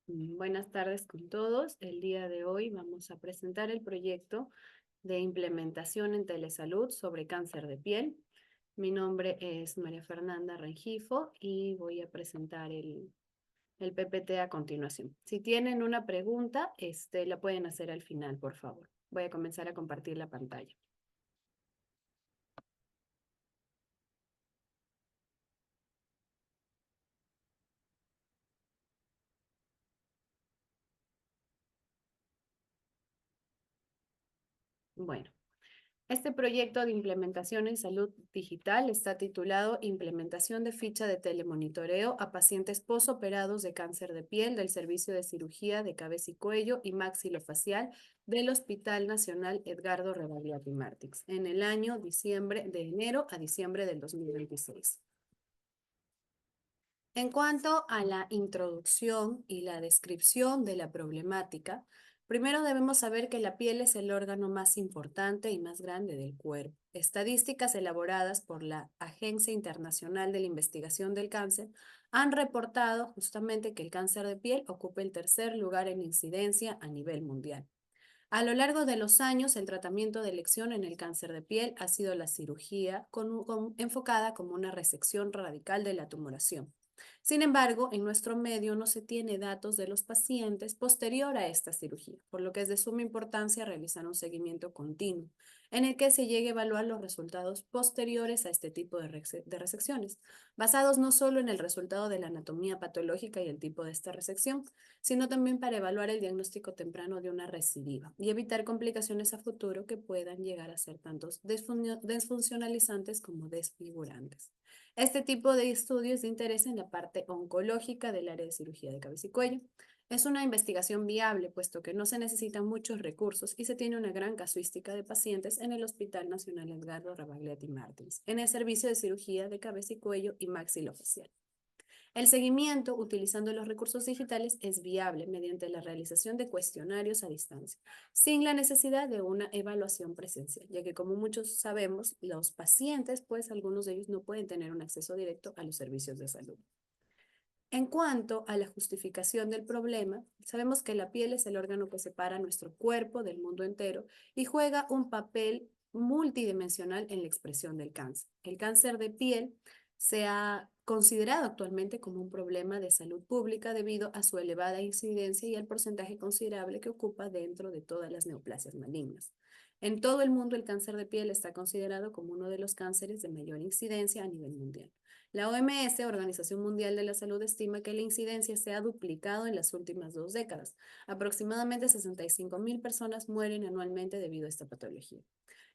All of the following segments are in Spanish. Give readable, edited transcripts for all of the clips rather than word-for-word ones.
Buenas tardes con todos. El día de hoy vamos a presentar el proyecto de implementación en telesalud sobre cáncer de piel. Mi nombre es María Fernanda Rengifo y voy a presentar el PPT a continuación. Si tienen una pregunta, la pueden hacer al final, por favor. Voy a comenzar a compartir la pantalla. Bueno. Este proyecto de implementación en salud digital está titulado Implementación de ficha de telemonitoreo a pacientes posoperados de cáncer de piel del Servicio de Cirugía de Cabeza y Cuello y Maxilofacial del Hospital Nacional Edgardo Rebagliati Martix en el año de enero a diciembre del 2026. En cuanto a la introducción y la descripción de la problemática, primero debemos saber que la piel es el órgano más importante y más grande del cuerpo. Estadísticas elaboradas por la Agencia Internacional de la Investigación del Cáncer han reportado justamente que el cáncer de piel ocupa el tercer lugar en incidencia a nivel mundial. A lo largo de los años, el tratamiento de elección en el cáncer de piel ha sido la cirugía enfocada como una resección radical de la tumoración. Sin embargo, en nuestro medio no se tiene datos de los pacientes posterior a esta cirugía, por lo que es de suma importancia realizar un seguimiento continuo, en el que se llegue a evaluar los resultados posteriores a este tipo de resecciones, basados no solo en el resultado de la anatomía patológica y el tipo de esta resección, sino también para evaluar el diagnóstico temprano de una recidiva y evitar complicaciones a futuro que puedan llegar a ser tanto desfuncionalizantes como desfigurantes. Este tipo de estudios de interés en la parte oncológica del área de cirugía de cabeza y cuello. Es una investigación viable, puesto que no se necesitan muchos recursos y se tiene una gran casuística de pacientes en el Hospital Nacional Edgardo Rebagliati Martins, en el servicio de cirugía de cabeza y cuello y maxilofacial. El seguimiento utilizando los recursos digitales es viable mediante la realización de cuestionarios a distancia, sin la necesidad de una evaluación presencial, ya que como muchos sabemos, los pacientes, pues algunos de ellos no pueden tener un acceso directo a los servicios de salud. En cuanto a la justificación del problema, sabemos que la piel es el órgano que separa nuestro cuerpo del mundo entero y juega un papel multidimensional en la expresión del cáncer. El cáncer de piel se ha considerado actualmente como un problema de salud pública debido a su elevada incidencia y el porcentaje considerable que ocupa dentro de todas las neoplasias malignas. En todo el mundo, el cáncer de piel está considerado como uno de los cánceres de mayor incidencia a nivel mundial. La OMS, Organización Mundial de la Salud, estima que la incidencia se ha duplicado en las últimas 2 décadas. Aproximadamente 65.000 personas mueren anualmente debido a esta patología.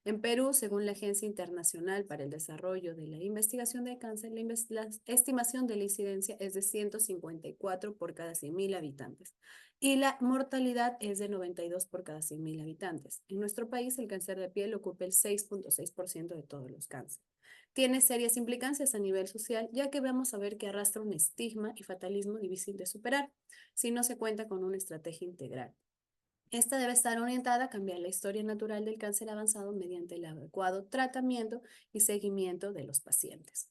En Perú, según la Agencia Internacional para el Desarrollo de la Investigación de Cáncer, la estimación de la incidencia es de 154 por cada 100.000 habitantes y la mortalidad es de 92 por cada 100.000 habitantes. En nuestro país, el cáncer de piel ocupa el 6.6% de todos los cánceres. Tiene serias implicancias a nivel social, ya que vamos a ver que arrastra un estigma y fatalismo difícil de superar si no se cuenta con una estrategia integral. Esta debe estar orientada a cambiar la historia natural del cáncer avanzado mediante el adecuado tratamiento y seguimiento de los pacientes.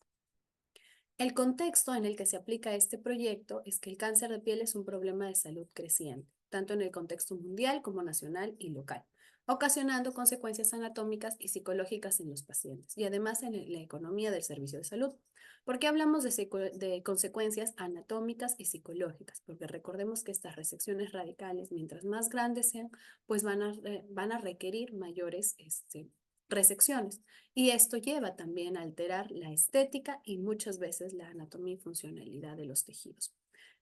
El contexto en el que se aplica este proyecto es que el cáncer de piel es un problema de salud creciente, tanto en el contexto mundial como nacional y local, ocasionando consecuencias anatómicas y psicológicas en los pacientes y además en la economía del servicio de salud. ¿Por qué hablamos de consecuencias anatómicas y psicológicas? Porque recordemos que estas resecciones radicales, mientras más grandes sean, pues van a requerir mayores resecciones. Y esto lleva también a alterar la estética y muchas veces la anatomía y funcionalidad de los tejidos.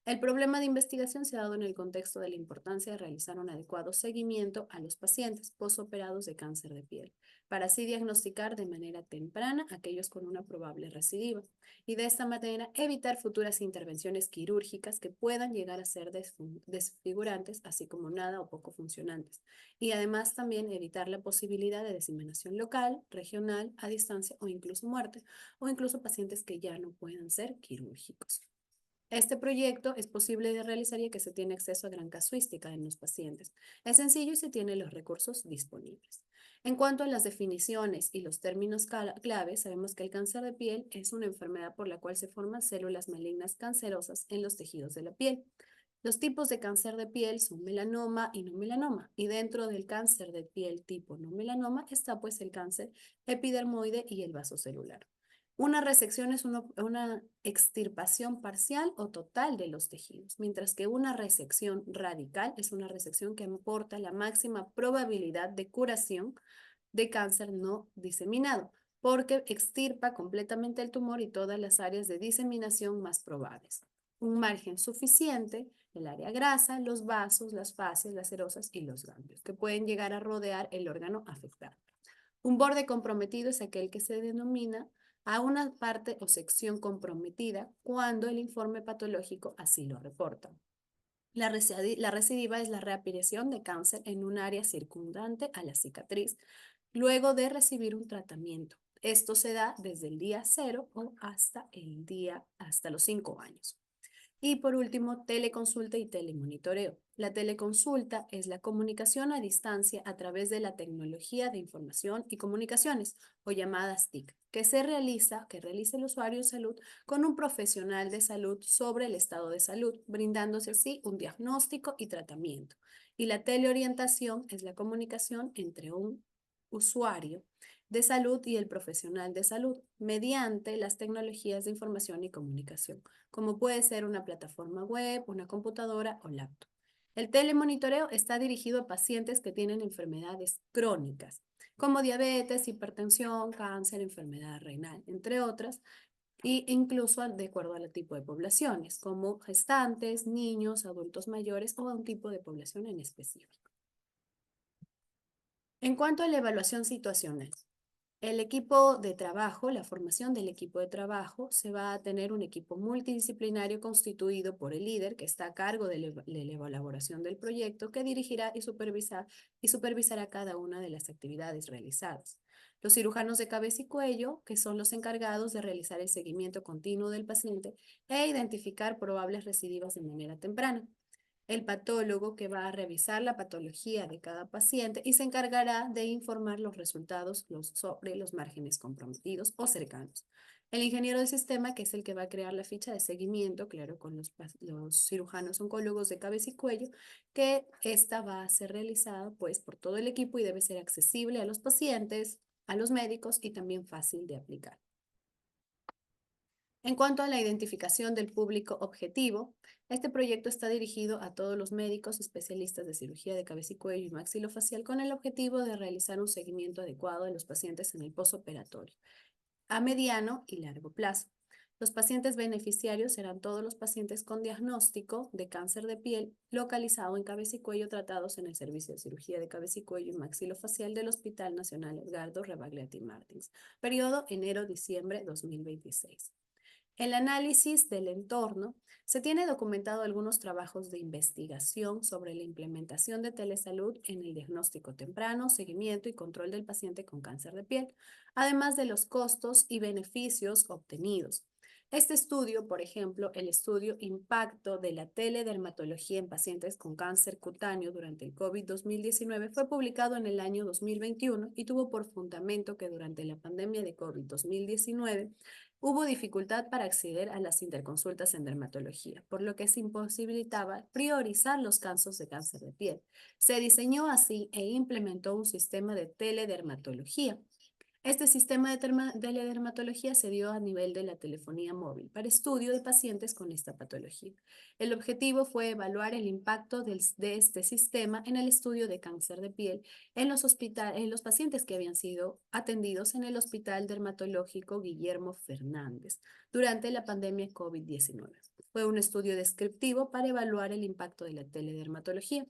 El problema de investigación se ha dado en el contexto de la importancia de realizar un adecuado seguimiento a los pacientes posoperados de cáncer de piel, para así diagnosticar de manera temprana aquellos con una probable recidiva y de esta manera evitar futuras intervenciones quirúrgicas que puedan llegar a ser desfigurantes, así como nada o poco funcionantes, y además también evitar la posibilidad de diseminación local, regional, a distancia o incluso muerte, o incluso pacientes que ya no puedan ser quirúrgicos. Este proyecto es posible de realizar ya que se tiene acceso a gran casuística en los pacientes. Es sencillo y se tienen los recursos disponibles. En cuanto a las definiciones y los términos clave, sabemos que el cáncer de piel es una enfermedad por la cual se forman células malignas cancerosas en los tejidos de la piel. Los tipos de cáncer de piel son melanoma y no melanoma, y dentro del cáncer de piel tipo no melanoma está pues el cáncer epidermoide y el vasocelular. Una resección es una extirpación parcial o total de los tejidos, mientras que una resección radical es una resección que aporta la máxima probabilidad de curación de cáncer no diseminado, porque extirpa completamente el tumor y todas las áreas de diseminación más probables. Un margen suficiente, el área grasa, los vasos, las fascias, las serosas y los ganglios, que pueden llegar a rodear el órgano afectado. Un borde comprometido es aquel que se denomina a una parte o sección comprometida cuando el informe patológico así lo reporta. La recidiva es la reaparición de cáncer en un área circundante a la cicatriz luego de recibir un tratamiento. Esto se da desde el día 0 o hasta los 5 años. Y por último, teleconsulta y telemonitoreo. La teleconsulta es la comunicación a distancia a través de la tecnología de información y comunicaciones, o llamadas TIC, que realiza el usuario de salud con un profesional de salud sobre el estado de salud, brindándose así un diagnóstico y tratamiento. Y la teleorientación es la comunicación entre un usuario de salud y el profesional de salud mediante las tecnologías de información y comunicación, como puede ser una plataforma web, una computadora o laptop. El telemonitoreo está dirigido a pacientes que tienen enfermedades crónicas, como diabetes, hipertensión, cáncer, enfermedad renal, entre otras, e incluso de acuerdo al tipo de poblaciones, como gestantes, niños, adultos mayores o a un tipo de población en específico. En cuanto a la evaluación situacional, el equipo de trabajo, la formación del equipo de trabajo, se va a tener un equipo multidisciplinario constituido por el líder que está a cargo de la elaboración del proyecto, que dirigirá y supervisará cada una de las actividades realizadas. Los cirujanos de cabeza y cuello, que son los encargados de realizar el seguimiento continuo del paciente e identificar probables recidivas de manera temprana. El patólogo, que va a revisar la patología de cada paciente y se encargará de informar los resultados sobre los márgenes comprometidos o cercanos. El ingeniero del sistema, que es el que va a crear la ficha de seguimiento, claro, con los cirujanos oncólogos de cabeza y cuello, que esta va a ser realizada pues por todo el equipo y debe ser accesible a los pacientes, a los médicos y también fácil de aplicar. En cuanto a la identificación del público objetivo, este proyecto está dirigido a todos los médicos especialistas de cirugía de cabeza y cuello y maxilofacial con el objetivo de realizar un seguimiento adecuado de los pacientes en el posoperatorio, a mediano y largo plazo. Los pacientes beneficiarios serán todos los pacientes con diagnóstico de cáncer de piel localizado en cabeza y cuello tratados en el servicio de cirugía de cabeza y cuello y maxilofacial del Hospital Nacional Edgardo Rebagliati Martins, periodo enero-diciembre 2026. El análisis del entorno. Se tiene documentado algunos trabajos de investigación sobre la implementación de telesalud en el diagnóstico temprano, seguimiento y control del paciente con cáncer de piel, además de los costos y beneficios obtenidos. Este estudio, por ejemplo, el estudio Impacto de la teledermatología en pacientes con cáncer cutáneo durante el COVID 2019, fue publicado en el año 2021 y tuvo por fundamento que durante la pandemia de COVID 2019 hubo dificultad para acceder a las interconsultas en dermatología, por lo que se imposibilitaba priorizar los casos de cáncer de piel. Se diseñó así e implementó un sistema de teledermatología. Este sistema de teledermatología se dio a nivel de la telefonía móvil para estudio de pacientes con esta patología. El objetivo fue evaluar el impacto de este sistema en el estudio de cáncer de piel en los pacientes que habían sido atendidos en el Hospital Dermatológico Guillermo Fernández durante la pandemia COVID-19. Fue un estudio descriptivo para evaluar el impacto de la teledermatología.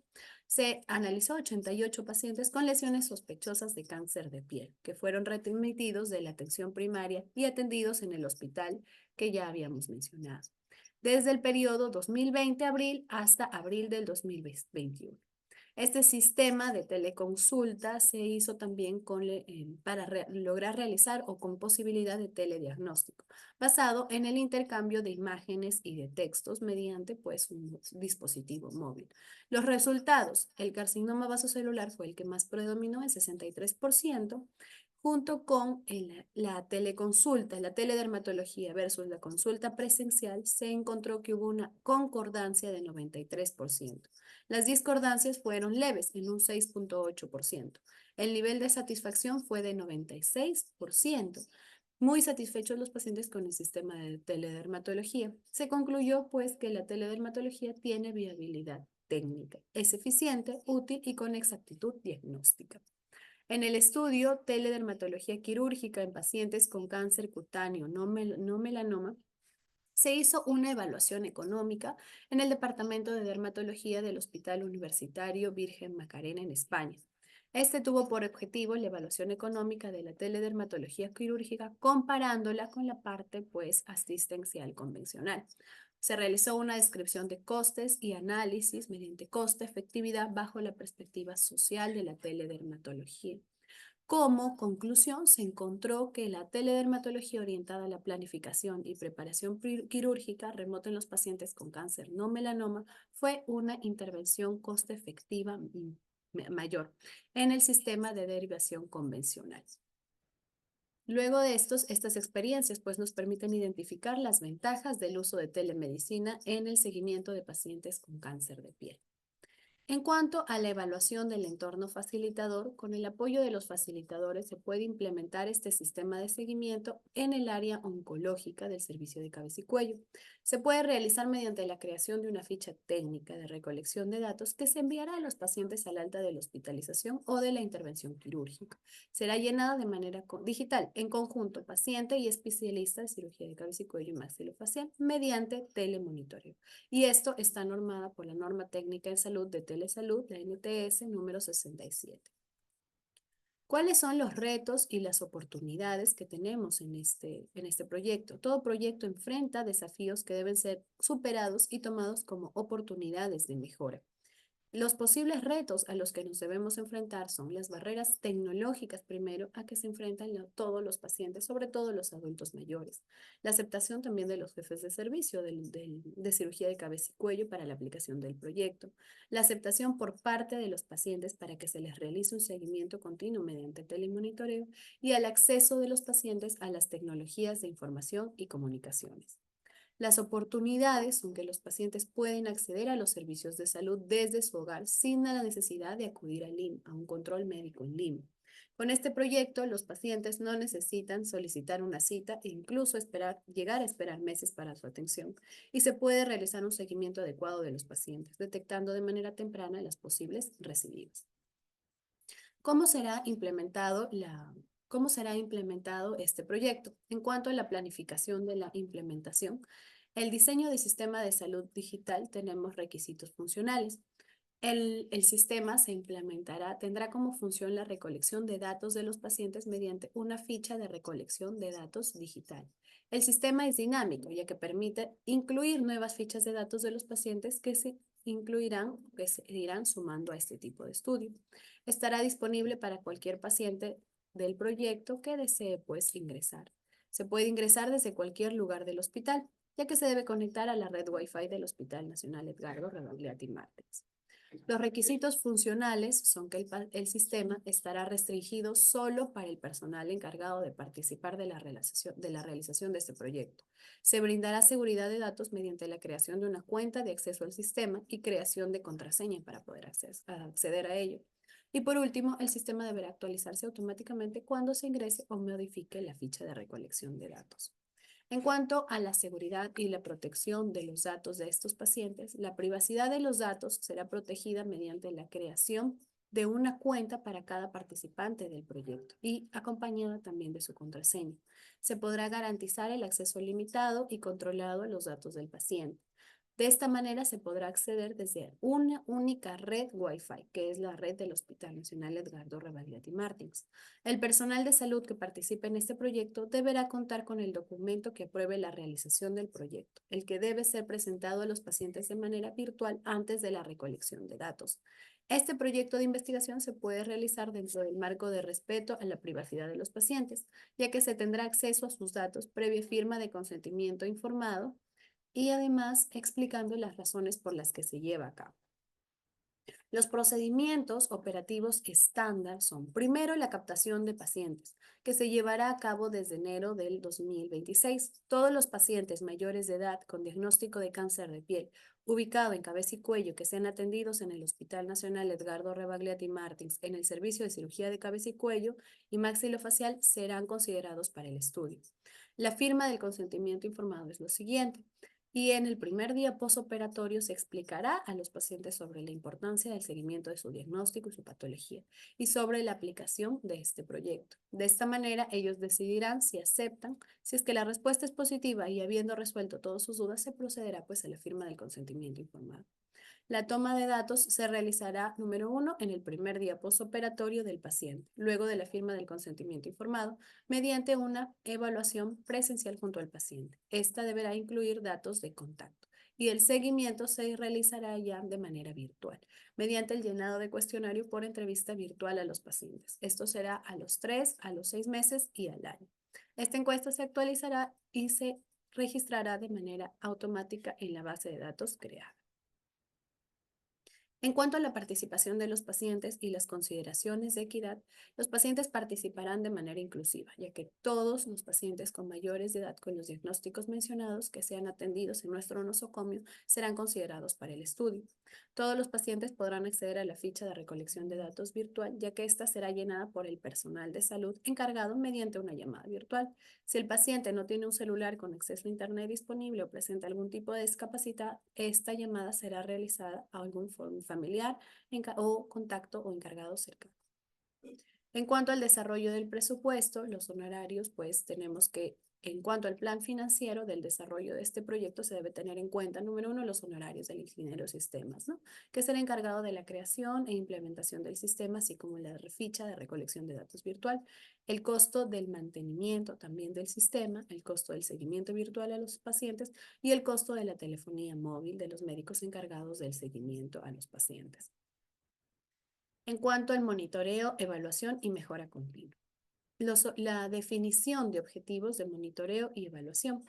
Se analizó 88 pacientes con lesiones sospechosas de cáncer de piel, que fueron remitidos de la atención primaria y atendidos en el hospital que ya habíamos mencionado, desde el periodo 2020 abril hasta abril del 2021. Este sistema de teleconsulta se hizo también para lograr realizar o con posibilidad de telediagnóstico, basado en el intercambio de imágenes y de textos mediante pues un dispositivo móvil. Los resultados: el carcinoma vasocelular fue el que más predominó, el 63%, junto con la teleconsulta, la teledermatología versus la consulta presencial, se encontró que hubo una concordancia de 93%. Las discordancias fueron leves, en un 6,8%. El nivel de satisfacción fue de 96%. Muy satisfechos los pacientes con el sistema de teledermatología. Se concluyó, pues, que la teledermatología tiene viabilidad técnica, es eficiente, útil y con exactitud diagnóstica. En el estudio Teledermatología quirúrgica en pacientes con cáncer cutáneo no melanoma, se hizo una evaluación económica en el Departamento de Dermatología del Hospital Universitario Virgen Macarena en España. Este tuvo por objetivo la evaluación económica de la teledermatología quirúrgica comparándola con la parte, pues, asistencial convencional. Se realizó una descripción de costes y análisis mediante coste-efectividad bajo la perspectiva social de la teledermatología. Como conclusión, se encontró que la teledermatología orientada a la planificación y preparación quirúrgica remota en los pacientes con cáncer no melanoma fue una intervención coste efectiva mayor en el sistema de derivación convencional. Luego de estas experiencias, pues nos permiten identificar las ventajas del uso de telemedicina en el seguimiento de pacientes con cáncer de piel. En cuanto a la evaluación del entorno facilitador, con el apoyo de los facilitadores se puede implementar este sistema de seguimiento en el área oncológica del servicio de cabeza y cuello. Se puede realizar mediante la creación de una ficha técnica de recolección de datos que se enviará a los pacientes al alta de la hospitalización o de la intervención quirúrgica. Será llenada de manera digital, en conjunto, paciente y especialista de cirugía de cabeza y cuello y maxilofacial, mediante telemonitoreo. Y esto está normada por la norma técnica en salud de Telesalud, la NTS número 67. ¿Cuáles son los retos y las oportunidades que tenemos en este proyecto? Todo proyecto enfrenta desafíos que deben ser superados y tomados como oportunidades de mejora. Los posibles retos a los que nos debemos enfrentar son las barreras tecnológicas, primero, a que se enfrentan todos los pacientes, sobre todo los adultos mayores. La aceptación también de los jefes de servicio de cirugía de cabeza y cuello para la aplicación del proyecto. La aceptación por parte de los pacientes para que se les realice un seguimiento continuo mediante telemonitoreo y el acceso de los pacientes a las tecnologías de información y comunicaciones. Las oportunidades son que los pacientes pueden acceder a los servicios de salud desde su hogar sin la necesidad de acudir al IMSS, a un control médico en línea. Con este proyecto, los pacientes no necesitan solicitar una cita e incluso llegar a esperar meses para su atención y se puede realizar un seguimiento adecuado de los pacientes, detectando de manera temprana las posibles recidivas. ¿Cómo será implementado este proyecto? En cuanto a la planificación de la implementación, el diseño del sistema de salud digital tenemos requisitos funcionales. El sistema tendrá como función la recolección de datos de los pacientes mediante una ficha de recolección de datos digital. El sistema es dinámico, ya que permite incluir nuevas fichas de datos de los pacientes que se irán sumando a este tipo de estudio. Estará disponible para cualquier paciente del proyecto que desee, pues, ingresar. Se puede ingresar desde cualquier lugar del hospital, ya que se debe conectar a la red Wi-Fi del Hospital Nacional Edgardo Rebagliati Márquez. Los requisitos funcionales son que el sistema estará restringido solo para el personal encargado de participar de la realización de este proyecto. Se brindará seguridad de datos mediante la creación de una cuenta de acceso al sistema y creación de contraseña para poder acceder a ello. Y por último, el sistema deberá actualizarse automáticamente cuando se ingrese o modifique la ficha de recolección de datos. En cuanto a la seguridad y la protección de los datos de estos pacientes, la privacidad de los datos será protegida mediante la creación de una cuenta para cada participante del proyecto y acompañada también de su contraseña. Se podrá garantizar el acceso limitado y controlado a los datos del paciente. De esta manera se podrá acceder desde una única red Wi-Fi, que es la red del Hospital Nacional Edgardo Rebagliati Márquez. El personal de salud que participe en este proyecto deberá contar con el documento que apruebe la realización del proyecto, el que debe ser presentado a los pacientes de manera virtual antes de la recolección de datos. Este proyecto de investigación se puede realizar dentro del marco de respeto a la privacidad de los pacientes, ya que se tendrá acceso a sus datos previa firma de consentimiento informado y además explicando las razones por las que se lleva a cabo. Los procedimientos operativos estándar son, primero, la captación de pacientes, que se llevará a cabo desde enero del 2026. Todos los pacientes mayores de edad con diagnóstico de cáncer de piel ubicado en cabeza y cuello que sean atendidos en el Hospital Nacional Edgardo Rebagliati Martins en el servicio de cirugía de cabeza y cuello y maxilofacial serán considerados para el estudio. La firma del consentimiento informado es lo siguiente. Y en el primer día posoperatorio se explicará a los pacientes sobre la importancia del seguimiento de su diagnóstico y su patología y sobre la aplicación de este proyecto. De esta manera, ellos decidirán si aceptan. Si es que la respuesta es positiva y habiendo resuelto todas sus dudas, se procederá pues a la firma del consentimiento informado. La toma de datos se realizará, número 1, en el primer día postoperatorio del paciente, luego de la firma del consentimiento informado, mediante una evaluación presencial junto al paciente. Esta deberá incluir datos de contacto y el seguimiento se realizará ya de manera virtual, mediante el llenado de cuestionario por entrevista virtual a los pacientes. Esto será a los 3, a los 6 meses y al año. Esta encuesta se actualizará y se registrará de manera automática en la base de datos creada. En cuanto a la participación de los pacientes y las consideraciones de equidad, los pacientes participarán de manera inclusiva, ya que todos los pacientes con mayores de edad con los diagnósticos mencionados que sean atendidos en nuestro nosocomio serán considerados para el estudio. Todos los pacientes podrán acceder a la ficha de recolección de datos virtual, ya que ésta será llenada por el personal de salud encargado mediante una llamada virtual. Si el paciente no tiene un celular con acceso a Internet disponible o presenta algún tipo de discapacidad, esta llamada será realizada a algún familiar o contacto o encargado cercano. En cuanto al desarrollo del presupuesto, los honorarios, pues tenemos que, en cuanto al plan financiero del desarrollo de este proyecto, se debe tener en cuenta, número 1, los honorarios del ingeniero de sistemas, ¿no? Que será encargado de la creación e implementación del sistema, así como la ficha de recolección de datos virtual, el costo del mantenimiento también del sistema, el costo del seguimiento virtual a los pacientes y el costo de la telefonía móvil de los médicos encargados del seguimiento a los pacientes. En cuanto al monitoreo, evaluación y mejora continua. La definición de objetivos de monitoreo y evaluación.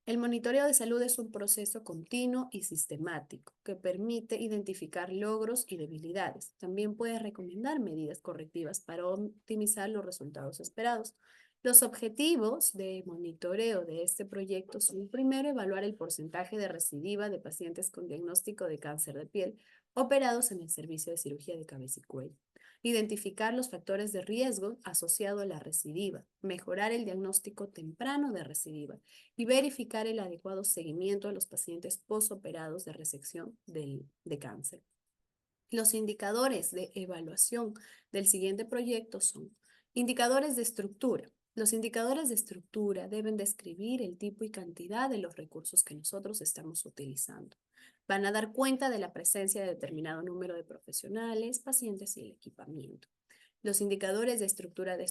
El monitoreo de salud es un proceso continuo y sistemático que permite identificar logros y debilidades. También puede recomendar medidas correctivas para optimizar los resultados esperados. Los objetivos de monitoreo de este proyecto son, primero, evaluar el porcentaje de recidiva de pacientes con diagnóstico de cáncer de piel operados en el servicio de cirugía de cabeza y cuello. Identificar los factores de riesgo asociados a la recidiva, mejorar el diagnóstico temprano de recidiva y verificar el adecuado seguimiento a los pacientes posoperados de resección de cáncer. Los indicadores de evaluación del siguiente proyecto son indicadores de estructura. Los indicadores de estructura deben describir el tipo y cantidad de los recursos que nosotros estamos utilizando. Van a dar cuenta de la presencia de determinado número de profesionales, pacientes y el equipamiento. Los indicadores de estructura de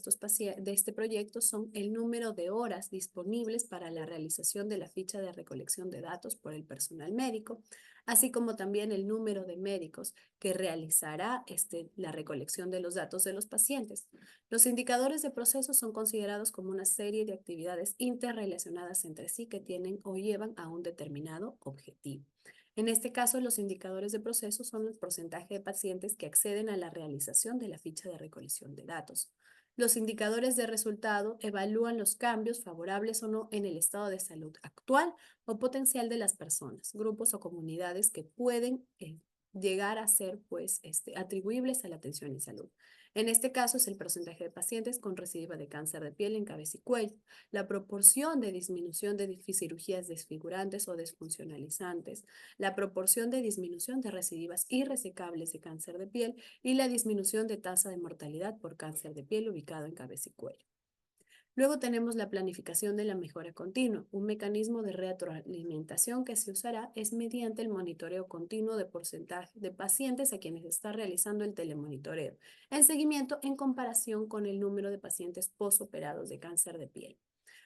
este proyecto son el número de horas disponibles para la realización de la ficha de recolección de datos por el personal médico, así como también el número de médicos que realizará la recolección de los datos de los pacientes. Los indicadores de proceso son considerados como una serie de actividades interrelacionadas entre sí que tienen o llevan a un determinado objetivo. En este caso, los indicadores de proceso son el porcentaje de pacientes que acceden a la realización de la ficha de recolección de datos. Los indicadores de resultado evalúan los cambios favorables o no en el estado de salud actual o potencial de las personas, grupos o comunidades que pueden llegar a ser pues, atribuibles a la atención en salud. En este caso es el porcentaje de pacientes con recidiva de cáncer de piel en cabeza y cuello, la proporción de disminución de cirugías desfigurantes o desfuncionalizantes, la proporción de disminución de recidivas irresecables de cáncer de piel y la disminución de tasa de mortalidad por cáncer de piel ubicado en cabeza y cuello. Luego tenemos la planificación de la mejora continua. Un mecanismo de retroalimentación que se usará es mediante el monitoreo continuo de porcentaje de pacientes a quienes está realizando el telemonitoreo, en seguimiento en comparación con el número de pacientes posoperados de cáncer de piel.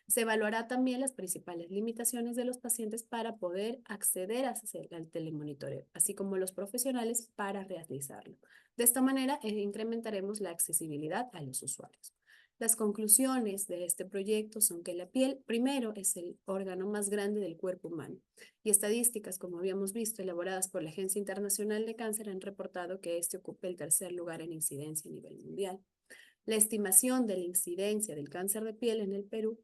Se evaluará también las principales limitaciones de los pacientes para poder acceder al telemonitoreo, así como los profesionales para realizarlo. De esta manera, incrementaremos la accesibilidad a los usuarios. Las conclusiones de este proyecto son que la piel, primero, es el órgano más grande del cuerpo humano, y estadísticas, como habíamos visto, elaboradas por la Agencia Internacional de Cáncer, han reportado que este ocupa el tercer lugar en incidencia a nivel mundial. La estimación de la incidencia del cáncer de piel en el Perú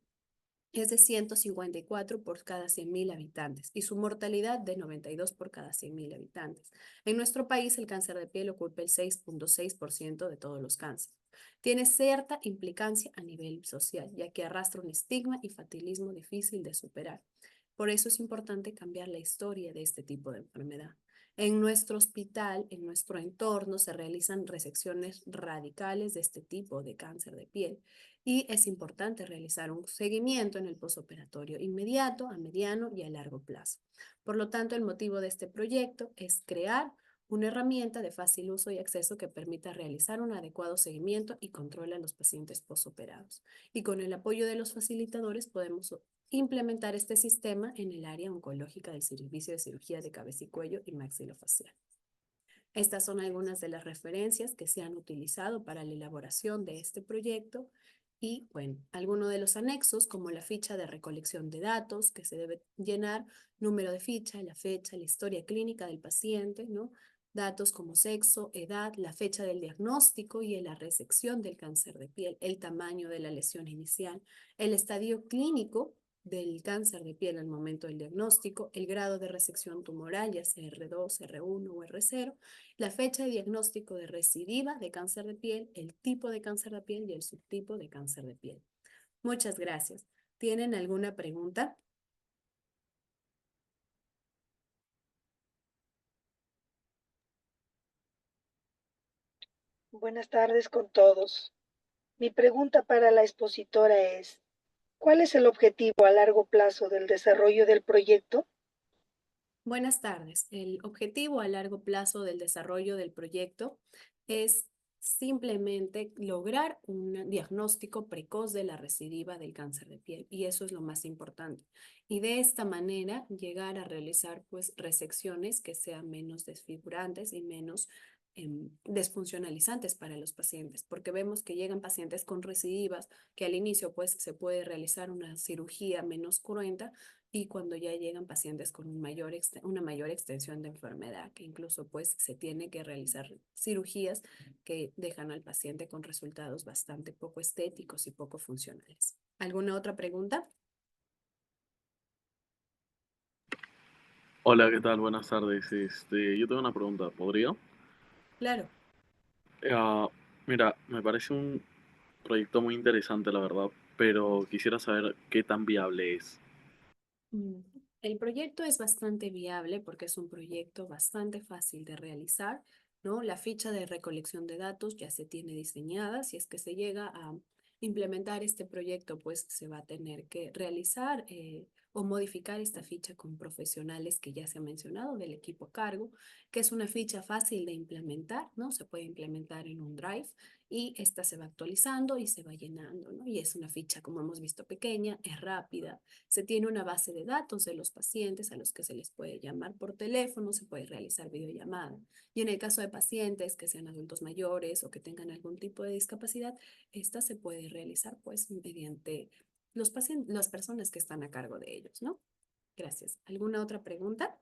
es de 154 por cada 100.000 habitantes y su mortalidad de 92 por cada 100.000 habitantes. En nuestro país, el cáncer de piel ocupa el 6.6% de todos los cánceres. Tiene cierta implicancia a nivel social, ya que arrastra un estigma y fatalismo difícil de superar. Por eso es importante cambiar la historia de este tipo de enfermedad. En nuestro hospital, en nuestro entorno, se realizan resecciones radicales de este tipo de cáncer de piel y es importante realizar un seguimiento en el posoperatorio inmediato, a mediano y a largo plazo. Por lo tanto, el motivo de este proyecto es crear una herramienta de fácil uso y acceso que permita realizar un adecuado seguimiento y control a los pacientes posoperados. Y con el apoyo de los facilitadores podemos implementar este sistema en el área oncológica del Servicio de Cirugía de Cabeza y Cuello y Maxilofacial. Estas son algunas de las referencias que se han utilizado para la elaboración de este proyecto y, bueno, algunos de los anexos como la ficha de recolección de datos que se debe llenar, número de ficha, la fecha, la historia clínica del paciente, ¿no? Datos como sexo, edad, la fecha del diagnóstico y la resección del cáncer de piel, el tamaño de la lesión inicial, el estadio clínico del cáncer de piel al momento del diagnóstico, el grado de resección tumoral, ya sea R2, R1 o R0, la fecha de diagnóstico de recidiva de cáncer de piel, el tipo de cáncer de piel y el subtipo de cáncer de piel. Muchas gracias. ¿Tienen alguna pregunta? Buenas tardes con todos. Mi pregunta para la expositora es, ¿cuál es el objetivo a largo plazo del desarrollo del proyecto? Buenas tardes. El objetivo a largo plazo del desarrollo del proyecto es simplemente lograr un diagnóstico precoz de la recidiva del cáncer de piel y eso es lo más importante. Y de esta manera llegar a realizar pues resecciones que sean menos desfigurantes y menos desfuncionalizantes para los pacientes, porque vemos que llegan pacientes con recidivas que al inicio pues se puede realizar una cirugía menos cruenta y cuando ya llegan pacientes con una mayor extensión de enfermedad, que incluso pues se tiene que realizar cirugías que dejan al paciente con resultados bastante poco estéticos y poco funcionales. ¿Alguna otra pregunta? Hola, ¿qué tal? Buenas tardes. Yo tengo una pregunta, ¿podría? Claro. Ah, Mira, me parece un proyecto muy interesante, la verdad, pero quisiera saber qué tan viable es. Mm, El proyecto es bastante viable porque es un proyecto bastante fácil de realizar, ¿no? La ficha de recolección de datos ya se tiene diseñada. Si es que se llega a implementar este proyecto, pues se va a tener que realizar o modificar esta ficha con profesionales que ya se ha mencionado del equipo a cargo, que es una ficha fácil de implementar, ¿no? Se puede implementar en un Drive y esta se va actualizando y se va llenando, ¿no? Y es una ficha, como hemos visto, pequeña, es rápida. Se tiene una base de datos de los pacientes a los que se les puede llamar por teléfono, se puede realizar videollamada. Y en el caso de pacientes que sean adultos mayores o que tengan algún tipo de discapacidad, esta se puede realizar pues mediante los pacientes, las personas que están a cargo de ellos, ¿no? Gracias. ¿Alguna otra pregunta?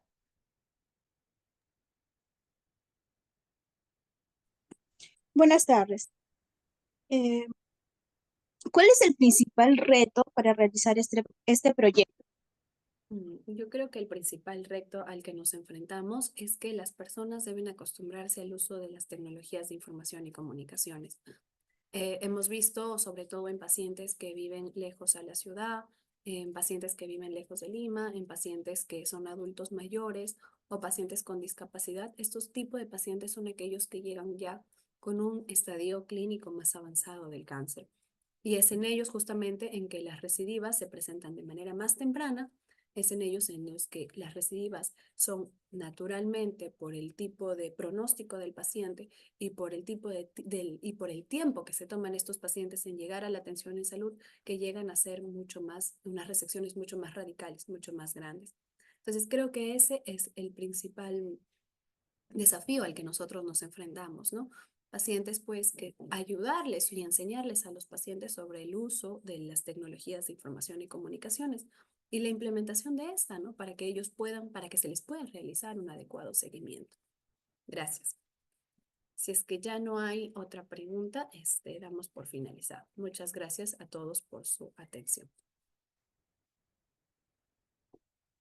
Buenas tardes. Eh, ¿Cuál es el principal reto para realizar este proyecto? Yo creo que el principal reto al que nos enfrentamos es que las personas deben acostumbrarse al uso de las tecnologías de información y comunicaciones. Hemos visto, sobre todo en pacientes que viven lejos a la ciudad, en pacientes que viven lejos de Lima, en pacientes que son adultos mayores o pacientes con discapacidad. Estos tipos de pacientes son aquellos que llegan ya con un estadio clínico más avanzado del cáncer. Y es en ellos justamente en que las recidivas se presentan de manera más temprana, es en ellos en los que las recidivas son naturalmente por el tipo de pronóstico del paciente y por el tipo y por el tiempo que se toman estos pacientes en llegar a la atención en salud, que llegan a ser mucho más, unas resecciones mucho más radicales, mucho más grandes. Entonces creo que ese es el principal desafío al que nosotros nos enfrentamos, ¿no? pacientes, pues, que ayudarles y enseñarles a los pacientes sobre el uso de las tecnologías de información y comunicaciones y la implementación de esta, ¿no? Para que ellos puedan, para que se les pueda realizar un adecuado seguimiento. Gracias. Si es que ya no hay otra pregunta, damos por finalizado. Muchas gracias a todos por su atención.